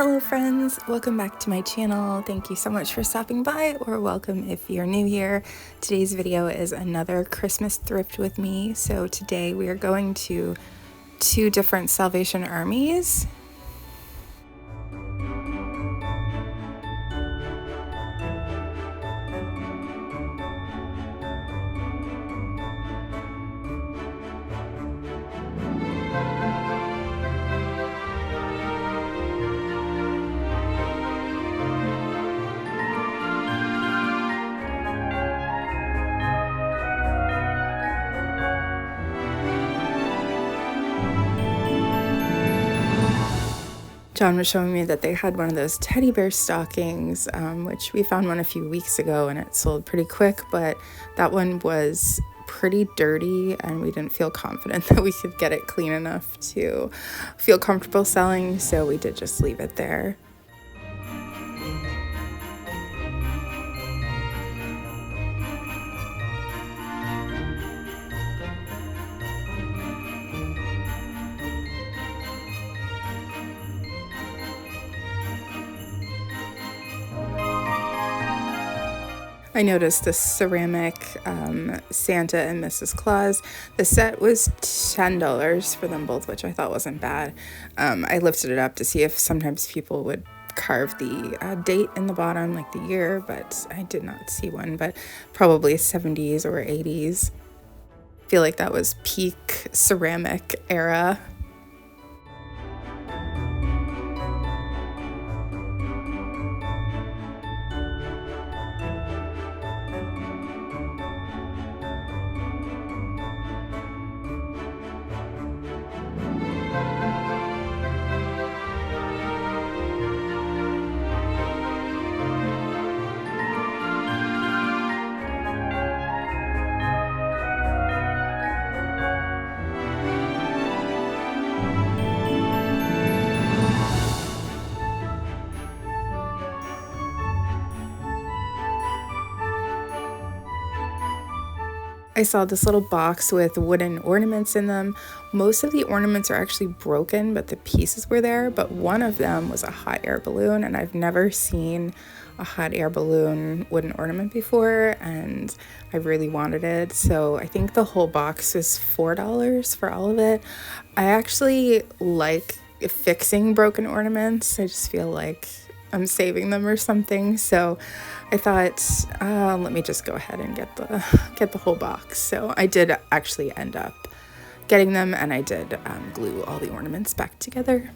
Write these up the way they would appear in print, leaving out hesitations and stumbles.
Hello friends, welcome back to my channel. Thank you so much for stopping by, or welcome if you're new here. Today's video is another Christmas thrift with me. So today we are going to two different Salvation Armies. John was showing me that they had one of those teddy bear stockings, which we found one a few weeks ago and it sold pretty quick, but that one was pretty dirty and we didn't feel confident that we could get it clean enough to feel comfortable selling, so we did just leave it there. I noticed this ceramic Santa and Mrs. Claus. The set was $10 for them both, which I thought wasn't bad. I lifted it up to see if sometimes people would carve the date in the bottom, like the year, but I did not see one, but probably 70s or 80s. I feel like that was peak ceramic era. I saw this little box with wooden ornaments in them. Most of the ornaments are actually broken, but the pieces were there. But one of them was a hot air balloon, and I've never seen a hot air balloon wooden ornament before, and I really wanted it. So I think the whole box was $4 for all of it. I actually like fixing broken ornaments. I just feel like I'm saving them or something, so I thought let me just go ahead and get the whole box. So I did actually end up getting them, and I did glue all the ornaments back together.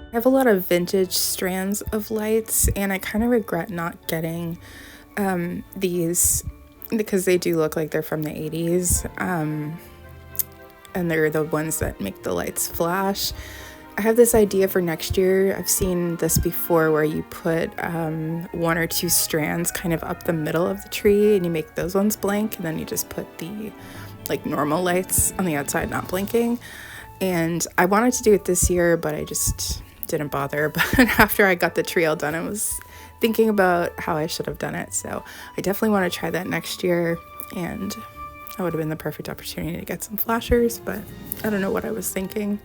I have a lot of vintage strands of lights, and I kind of regret not getting these because they do look like they're from the 80s, and they're the ones that make the lights flash. I have this idea for next year. I've seen this before where you put one or two strands kind of up the middle of the tree and you make those ones blank, and then you just put the like normal lights on the outside not blinking. And I wanted to do it this year, but I just didn't bother. But after I got the tree all done, I was thinking about how I should have done it. So I definitely want to try that next year, and that would have been the perfect opportunity to get some flashers, but I don't know what I was thinking.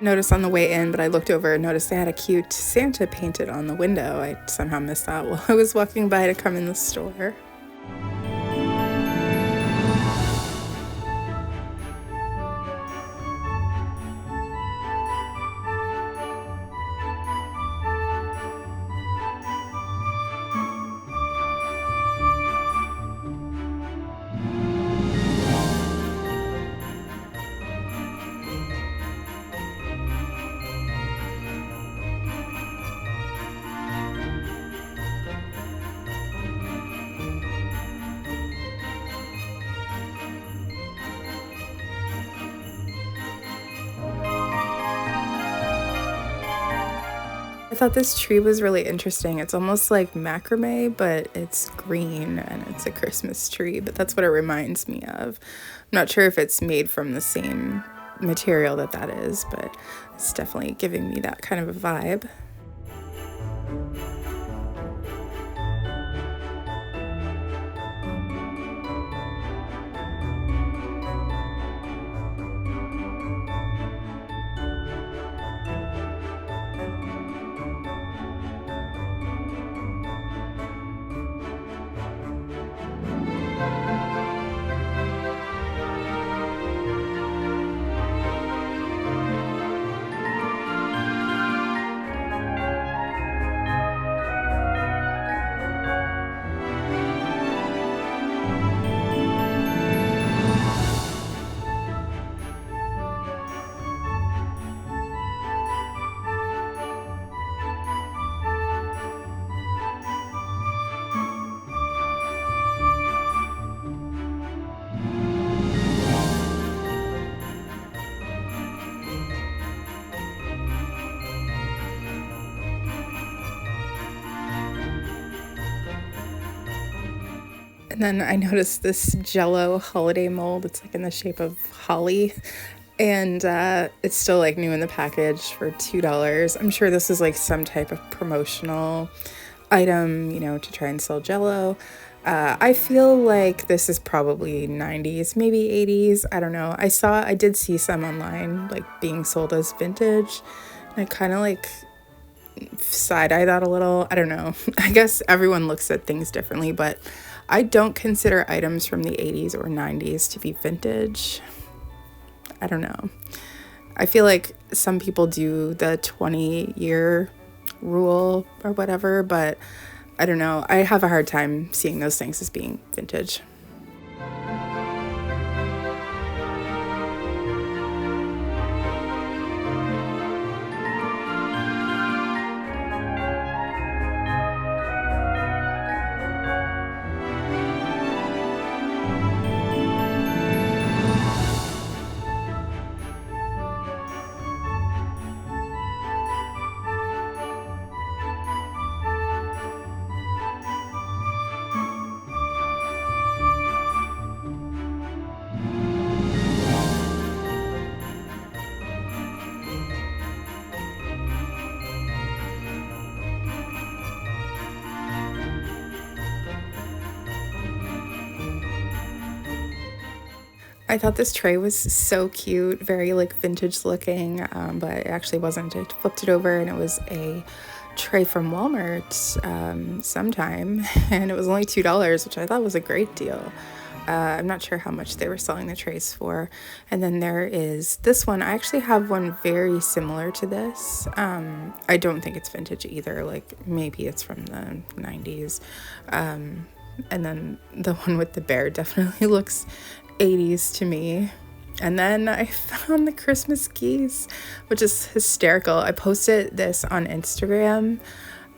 notice on the way in, but I looked over and noticed they had a cute Santa painted on the window. I somehow missed that while I was walking by to come in the store. I thought this tree was really interesting. It's almost like macrame, but it's green and it's a Christmas tree, but that's what it reminds me of. I'm not sure if it's made from the same material that is, but it's definitely giving me that kind of a vibe. And then I noticed this Jello holiday mold. It's like in the shape of holly. And it's still like new in the package for $2. I'm sure this is like some type of promotional item, you know, to try and sell Jello. I feel like this is probably 90s, maybe 80s. I don't know. I did see some online like being sold as vintage. And I kind of like side-eye that a little. I don't know. I guess everyone looks at things differently, but I don't consider items from the 80s or 90s to be vintage. I don't know. I feel like some people do the 20-year rule or whatever, but I don't know. I have a hard time seeing those things as being vintage. I thought this tray was so cute, very like vintage looking, but it actually wasn't. I flipped it over and it was a tray from Walmart sometime, and it was only $2, which I thought was a great deal. I'm not sure how much they were selling the trays for. And then there is this one. I actually have one very similar to this. I don't think it's vintage either. Like maybe it's from the 90s. And then the one with the bear definitely looks 80s to me. And then I found the Christmas geese, which is hysterical. I posted this on Instagram,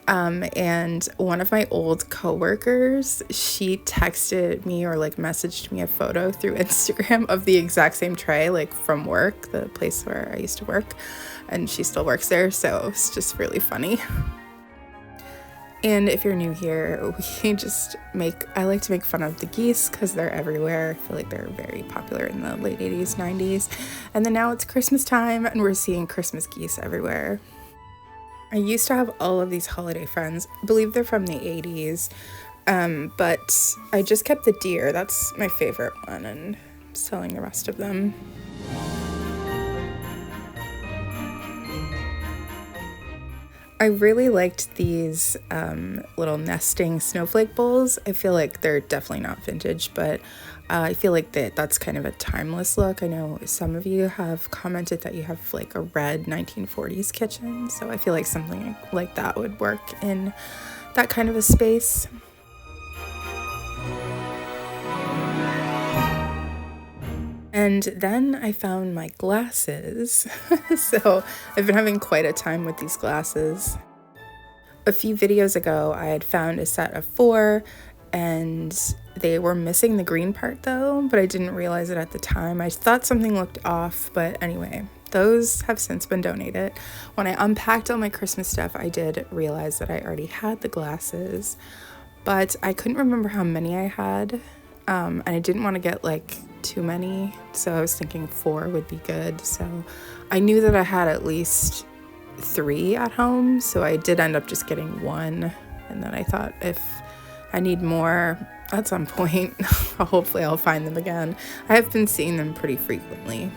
and one of my old coworkers, she texted me or like messaged me a photo through Instagram of the exact same tray, like from work, the place where I used to work, and she still works there, so it's just really funny. And if you're new here, I like to make fun of the geese because they're everywhere. I feel like they're very popular in the late 80s, 90s. And then now it's Christmas time and we're seeing Christmas geese everywhere. I used to have all of these holiday friends. I believe they're from the 80s. But I just kept the deer. That's my favorite one, and I'm selling the rest of them. I really liked these little nesting snowflake bowls. I feel like they're definitely not vintage, but I feel like that's kind of a timeless look. I know some of you have commented that you have like a red 1940s kitchen, so I feel like something like that would work in that kind of a space. And then I found my glasses. So I've been having quite a time with these glasses. A few videos ago, I had found a set of 4 and they were missing the green part though, but I didn't realize it at the time. I thought something looked off, but anyway, those have since been donated. When I unpacked all my Christmas stuff, I did realize that I already had the glasses, but I couldn't remember how many I had, and I didn't want to get like too many, so I was thinking 4 would be good. So I knew that I had at least 3 at home, so I did end up just getting 1, and then I thought if I need more at some point, hopefully I'll find them again. I have been seeing them pretty frequently.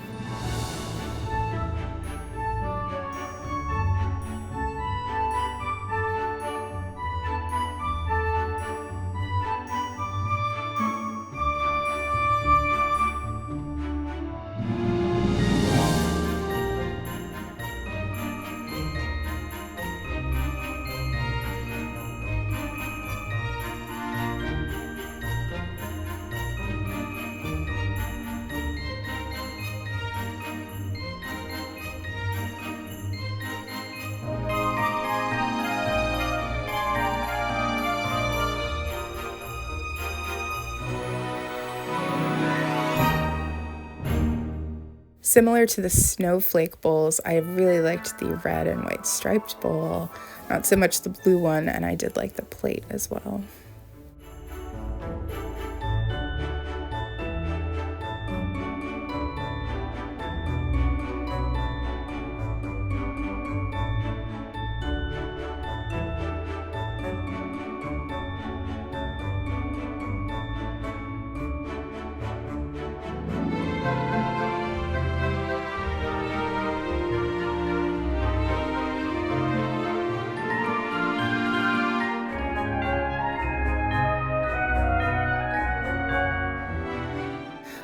Similar to the snowflake bowls, I really liked the red and white striped bowl, not so much the blue one, and I did like the plate as well.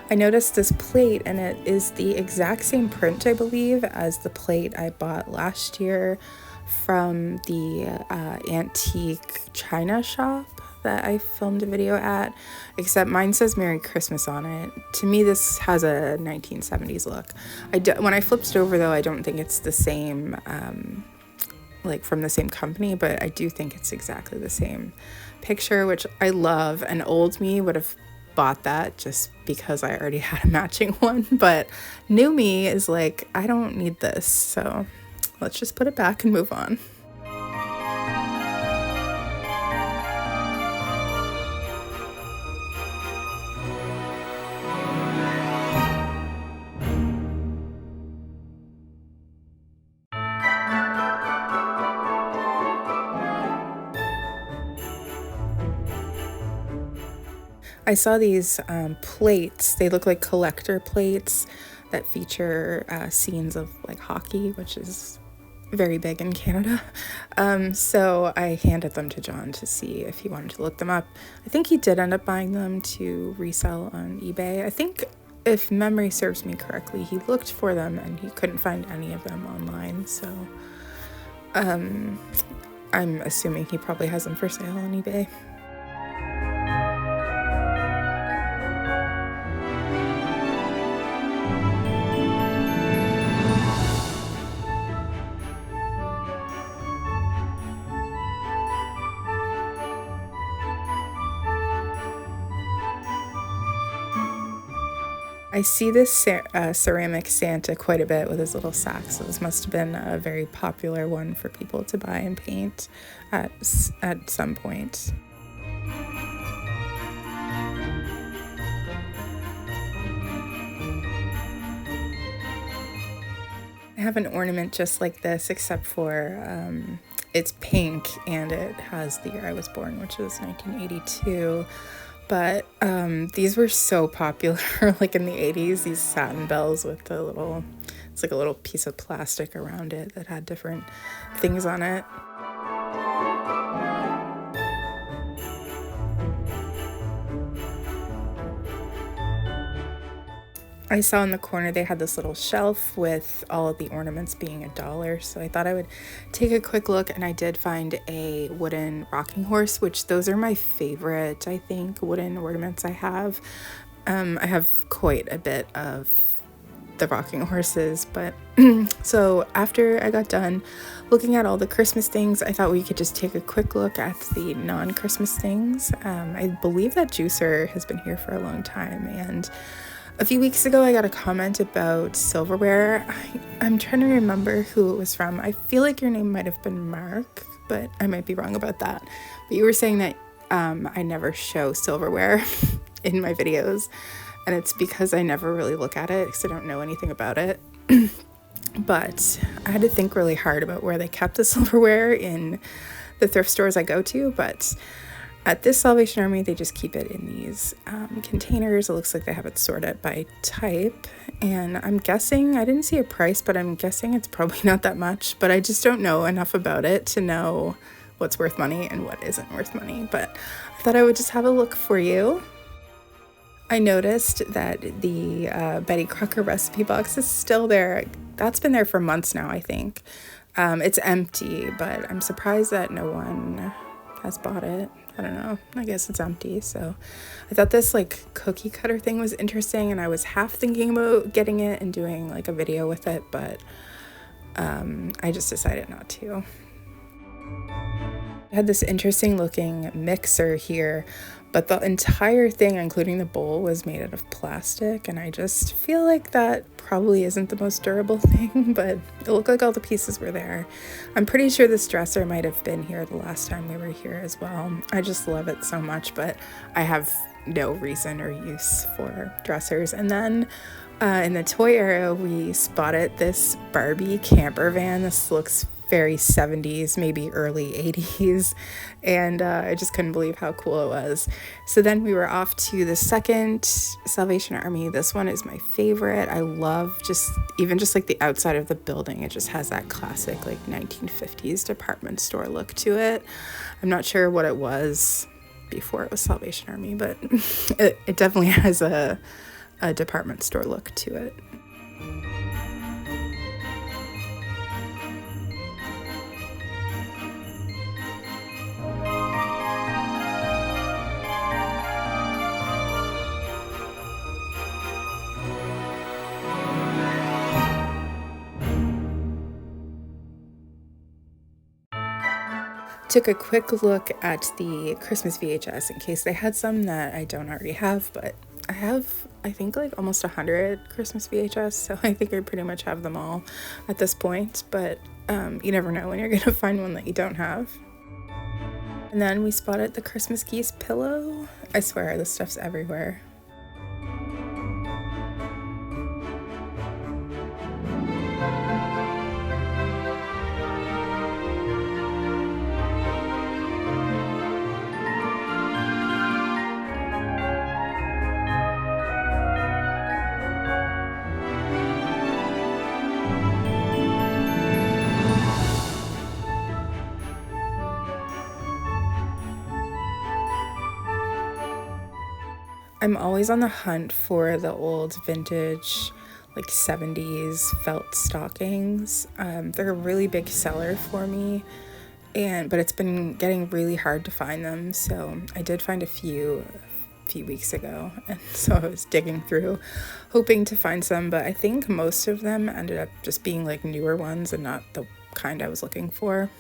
I noticed this plate, and it is the exact same print, I believe, as the plate I bought last year from the antique china shop that I filmed a video at, except mine says Merry Christmas on it. To me, this has a 1970s look. When I flipped it over, though, I don't think it's the same, like from the same company, but I do think it's exactly the same picture, which I love. And old me would have bought that just because I already had a matching one, but new me is like, I don't need this, so let's just put it back and move on. I saw these plates. They look like collector plates that feature scenes of like hockey, which is very big in Canada. So I handed them to John to see if he wanted to look them up. I think he did end up buying them to resell on eBay. I think, if memory serves me correctly, he looked for them and he couldn't find any of them online. So I'm assuming he probably has them for sale on eBay. I see this ceramic Santa quite a bit with his little sacks, so this must have been a very popular one for people to buy and paint at some point. I have an ornament just like this, except for it's pink and it has the year I was born, which was 1982. But these were so popular, like in the 80s, these satin bells with the little, it's like a little piece of plastic around it that had different things on it. I saw in the corner they had this little shelf with all of the ornaments being $1, so I thought I would take a quick look, and I did find a wooden rocking horse, which those are my favorite, I think, wooden ornaments I have. I have quite a bit of the rocking horses, but so after I got done looking at all the Christmas things, I thought we could just take a quick look at the non-Christmas things. I believe that juicer has been here for a long time, and a few weeks ago I got a comment about silverware. I'm trying to remember who it was from. I feel like your name might have been Mark, but I might be wrong about that. But you were saying that I never show silverware in my videos, and it's because I never really look at it because I don't know anything about it. But I had to think really hard about where they kept the silverware in the thrift stores I go to, but at this Salvation Army, they just keep it in these containers. It looks like they have it sorted by type, and I'm guessing, I didn't see a price, but I'm guessing it's probably not that much, but I just don't know enough about it to know what's worth money and what isn't worth money, but I thought I would just have a look for you. I noticed that the Betty Crocker recipe box is still there. That's been there for months now, I think. It's empty, but I'm surprised that no one has bought it. I don't know. I guess it's empty. So I thought this like cookie cutter thing was interesting, and I was half thinking about getting it and doing like a video with it, but I just decided not to. I had this interesting looking mixer here, but the entire thing, including the bowl, was made out of plastic, and I just feel like that probably isn't the most durable thing, but it looked like all the pieces were there. I'm pretty sure this dresser might have been here the last time we were here as well. I just love it so much, but I have no reason or use for dressers. And then in the toy area, we spotted this Barbie camper van. This looks very 70s, maybe early 80s, and I just couldn't believe how cool it was. So then we were off to the second Salvation Army. This one is my favorite. I love just like the outside of the building. It just has that classic like 1950s department store look to it. I'm not sure what it was before it was Salvation Army, but it definitely has a department store look to it. Took a quick look at the Christmas VHS in case they had some that I don't already have, but I have, I think, like almost 100 Christmas VHS, so I think I pretty much have them all at this point, but you never know when you're gonna find one that you don't have. And then we spotted the Christmas geese pillow. I swear, this stuff's everywhere. I'm always on the hunt for the old vintage, like 70s felt stockings. They're a really big seller for me, but it's been getting really hard to find them. So I did find a few weeks ago, and so I was digging through, hoping to find some, but I think most of them ended up just being like newer ones and not the kind I was looking for.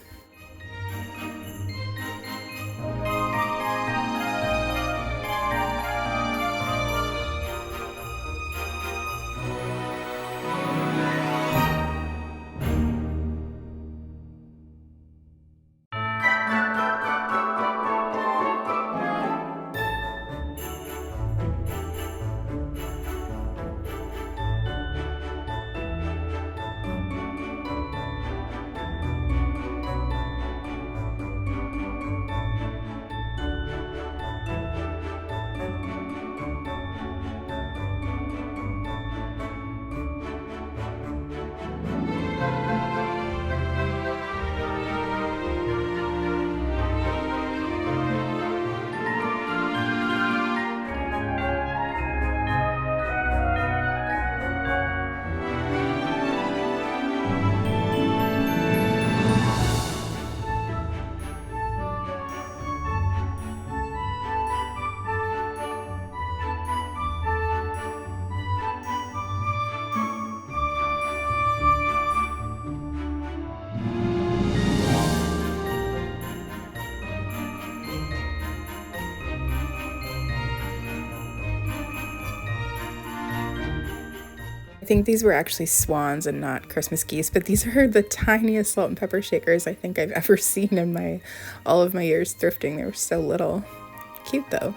I think these were actually swans and not Christmas geese, but these are the tiniest salt and pepper shakers I think I've ever seen in all of my years thrifting. They were so little. Cute though.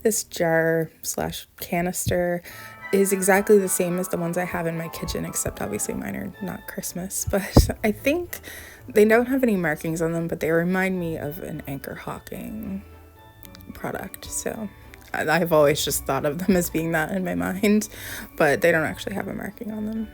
This jar slash canister is exactly the same as the ones I have in my kitchen, except obviously mine are not Christmas. But I think they don't have any markings on them, but they remind me of an Anchor Hawking product. So I've always just thought of them as being that in my mind, but they don't actually have a marking on them.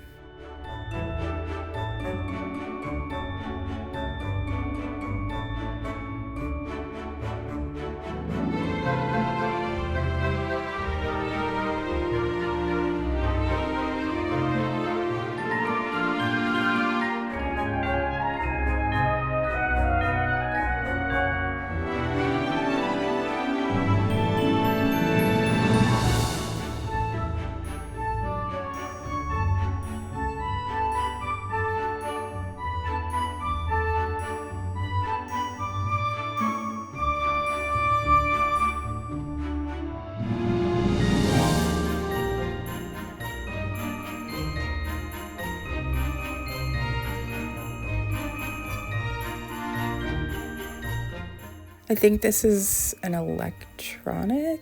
I think this is an electronic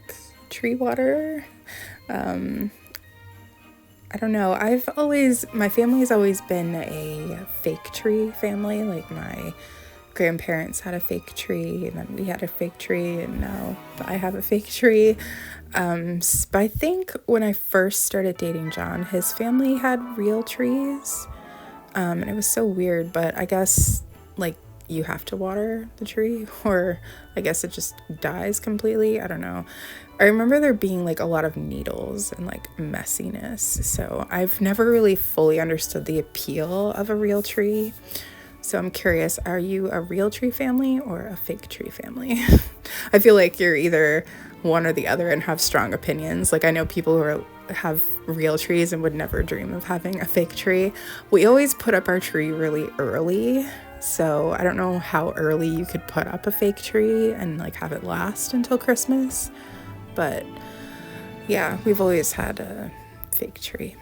tree water. I don't know. My family's always been a fake tree family. Like my grandparents had a fake tree, and then we had a fake tree, and now I have a fake tree. But I think when I first started dating John, his family had real trees. And it was so weird, but I guess like you have to water the tree, or I guess it just dies completely. I don't know. I remember there being like a lot of needles and like messiness. So I've never really fully understood the appeal of a real tree. So I'm curious, are you a real tree family or a fake tree family? I feel like you're either one or the other and have strong opinions. Like I know people who have real trees and would never dream of having a fake tree. We always put up our tree really early. So I don't know how early you could put up a fake tree and like have it last until Christmas. But yeah, we've always had a fake tree.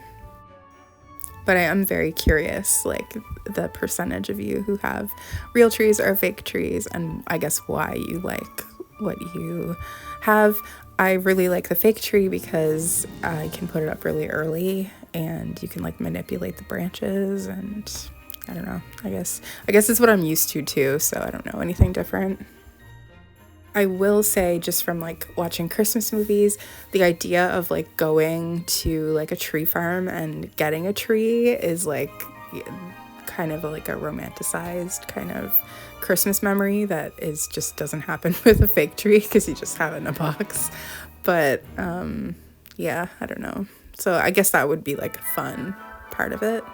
But I am very curious, like the percentage of you who have real trees or fake trees, and I guess why you like what you have. I really like the fake tree because I can put it up really early and you can like manipulate the branches, and I don't know. I guess it's what I'm used to too, so I don't know anything different. I will say, just from like watching Christmas movies, the idea of like going to like a tree farm and getting a tree is like kind of like a romanticized kind of Christmas memory that is just doesn't happen with a fake tree because you just have it in a box. But yeah, I don't know. So I guess that would be like a fun part of it.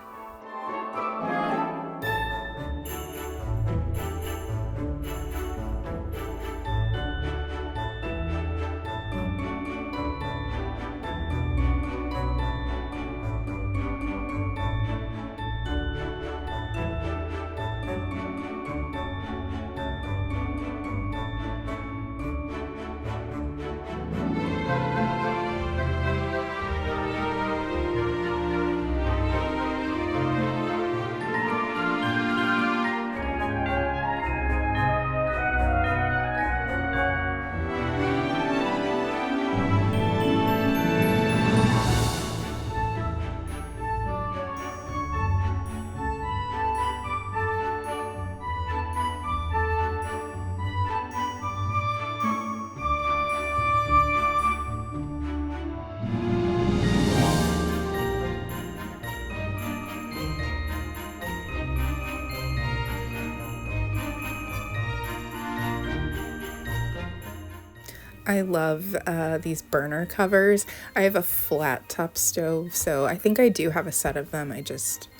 I love these burner covers. I have a flat top stove, so I think I do have a set of them. I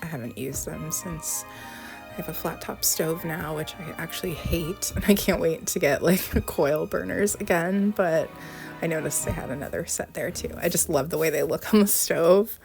haven't used them since I have a flat top stove now, which I actually hate, and I can't wait to get like coil burners again, but I noticed they had another set there too. I just love the way they look on the stove.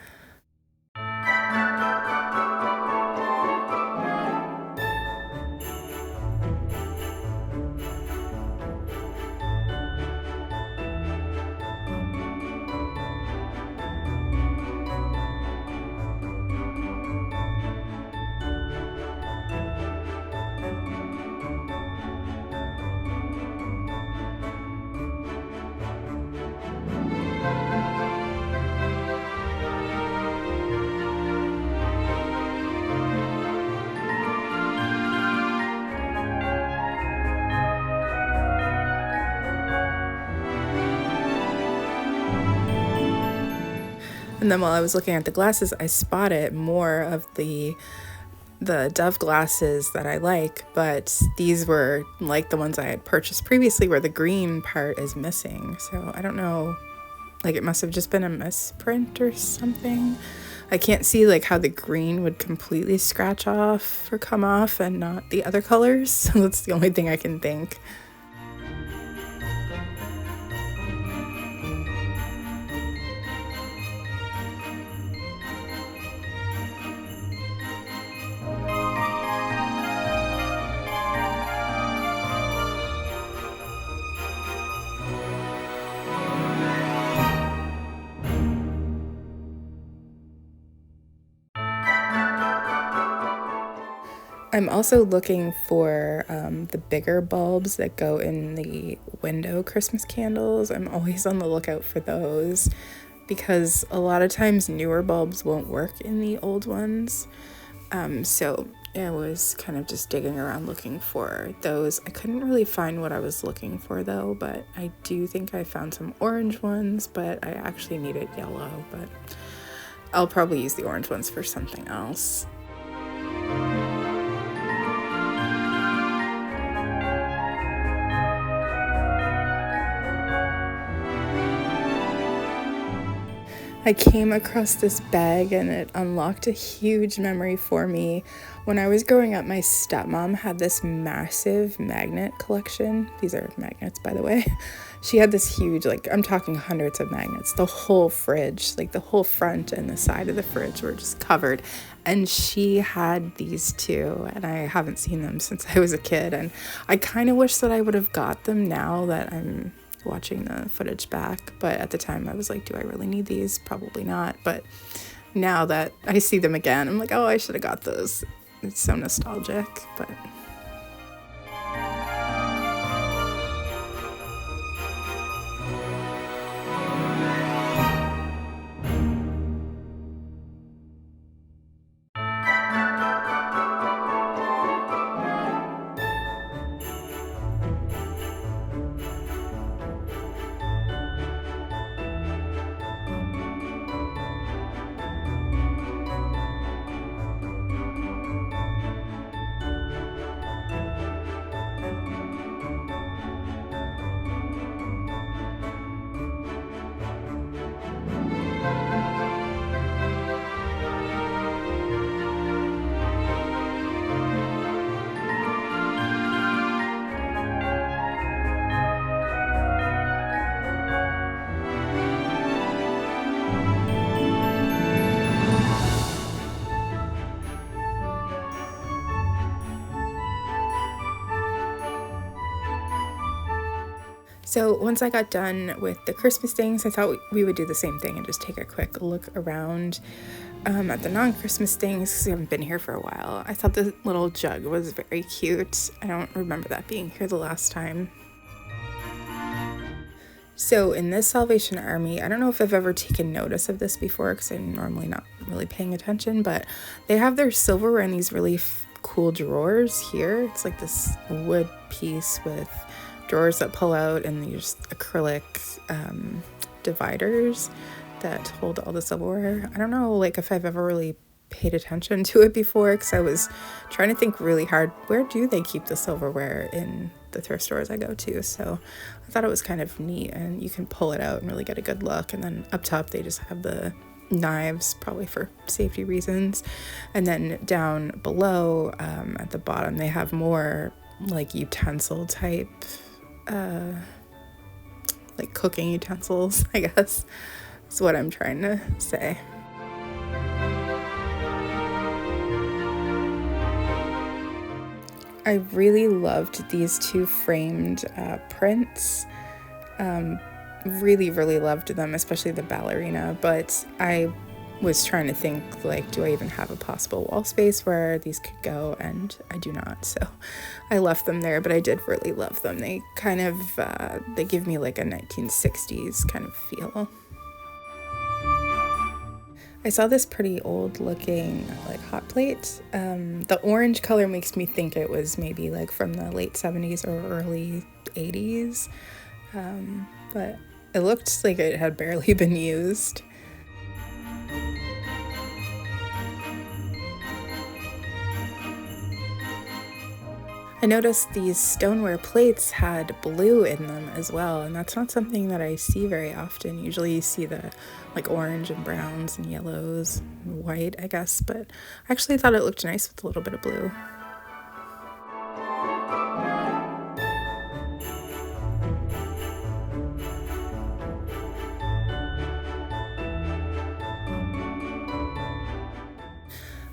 And then while I was looking at the glasses, I spotted more of the Dove glasses that I like, but these were like the ones I had purchased previously where the green part is missing. So I don't know, like it must have just been a misprint or something. I can't see like how the green would completely scratch off or come off and not the other colors. So that's the only thing I can think. I'm also looking for the bigger bulbs that go in the window Christmas candles. I'm always on the lookout for those because a lot of times newer bulbs won't work in the old ones. So I was kind of just digging around looking for those. I couldn't really find what I was looking for though, but I do think I found some orange ones, but I actually needed yellow, but I'll probably use the orange ones for something else. I came across this bag and it unlocked a huge memory for me. When I was growing up, my stepmom had this massive magnet collection. These are magnets, by the way. She had this huge, like, I'm talking hundreds of magnets. The whole fridge, like the whole front and the side of the fridge were just covered. And she had these too, and I haven't seen them since I was a kid. And I kind of wish that I would have got them now that I'm watching the footage back, but at the time I was like, do I really need these? Probably not. But now that I see them again, I'm like, oh, I should have got those. It's so nostalgic. But so once I got done with the Christmas things, I thought we would do the same thing and just take a quick look around at the non-Christmas things because we haven't been here for a while. I thought the little jug was very cute. I don't remember that being here the last time. So in this Salvation Army, I don't know if I've ever taken notice of this before because I'm normally not really paying attention, but they have their silverware in these really cool drawers here. It's like this wood piece with drawers that pull out and these acrylic dividers that hold all the silverware. I don't know like if I've ever really paid attention to it before because I was trying to think really hard, where do they keep the silverware in the thrift stores I go to? So I thought it was kind of neat, and you can pull it out and really get a good look. And then up top they just have the knives, probably for safety reasons, and then down below at the bottom they have more like utensil type like cooking utensils, I guess is what I'm trying to say. I really loved these two framed prints. Really loved them, especially the ballerina, but I was trying to think like, do I even have a possible wall space where these could go, and I do not, so I left them there. But I did really love them. They kind of they give me like a 1960s kind of feel. I saw this pretty old looking like hot plate. The orange color makes me think it was maybe like from the late 70s or early 80s, but it looked like it had barely been used. I noticed these stoneware plates had blue in them as well, and that's not something that I see very often. Usually you see the like orange and browns and yellows and white, I guess, but I actually thought it looked nice with a little bit of blue.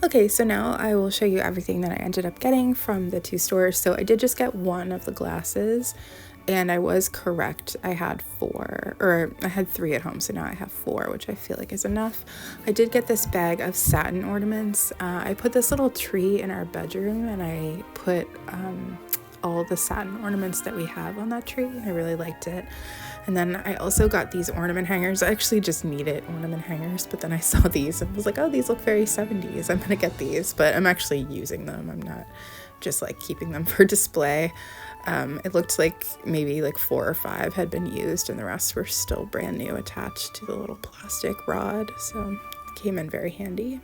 Okay, so now I will show you everything that I ended up getting from the two stores. So I did just get one of the glasses, and I was correct. I had I had 3 at home, so now I have 4, which I feel like is enough. I did get this bag of satin ornaments. I put this little tree in our bedroom, and I put all the satin ornaments that we have on that tree. I really liked it. And then I also got these ornament hangers. I actually just needed ornament hangers, but then I saw these and was like, oh, these look very 70s. I'm gonna get these, but I'm actually using them. I'm not just like keeping them for display. It looked like maybe like 4 or 5 had been used and the rest were still brand new attached to the little plastic rod. So it came in very handy.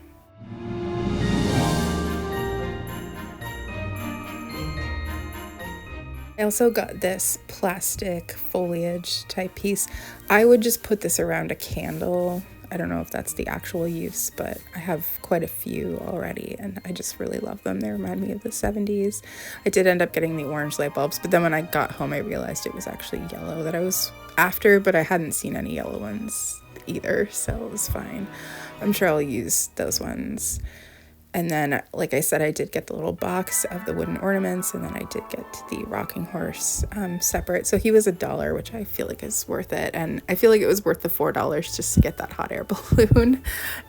I also got this plastic foliage type piece. I would just put this around a candle. I don't know if that's the actual use, but I have quite a few already and I just really love them. They remind me of the 70s. I did end up getting the orange light bulbs, but then when I got home I realized it was actually yellow that I was after, but I hadn't seen any yellow ones either, so it was fine. I'm sure I'll use those ones. And then, like I said, I did get the little box of the wooden ornaments, and then I did get the rocking horse separate. So he was $1, which I feel like is worth it. And I feel like it was worth the $4 just to get that hot air balloon.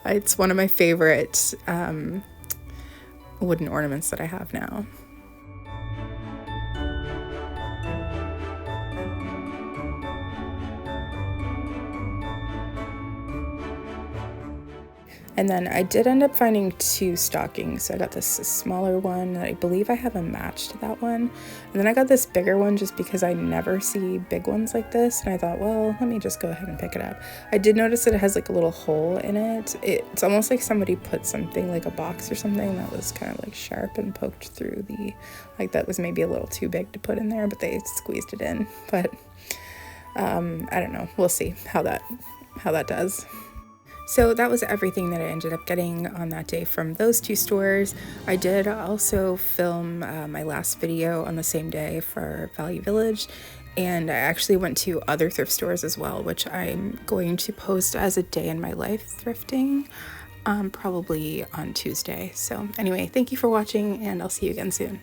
It's one of my favorite wooden ornaments that I have now. And then I did end up finding 2 stockings. So I got this smaller one that I believe I have a match to that one. And then I got this bigger one just because I never see big ones like this. And I thought, well, let me just go ahead and pick it up. I did notice that it has like a little hole in it. It's almost like somebody put something like a box or something that was kind of like sharp and poked through like that was maybe a little too big to put in there, but they squeezed it in. But I don't know. We'll see how that does. So that was everything that I ended up getting on that day from those 2 stores. I did also film my last video on the same day for Value Village, and I actually went to other thrift stores as well, which I'm going to post as a day in my life thrifting, probably on Tuesday. So anyway, thank you for watching, and I'll see you again soon.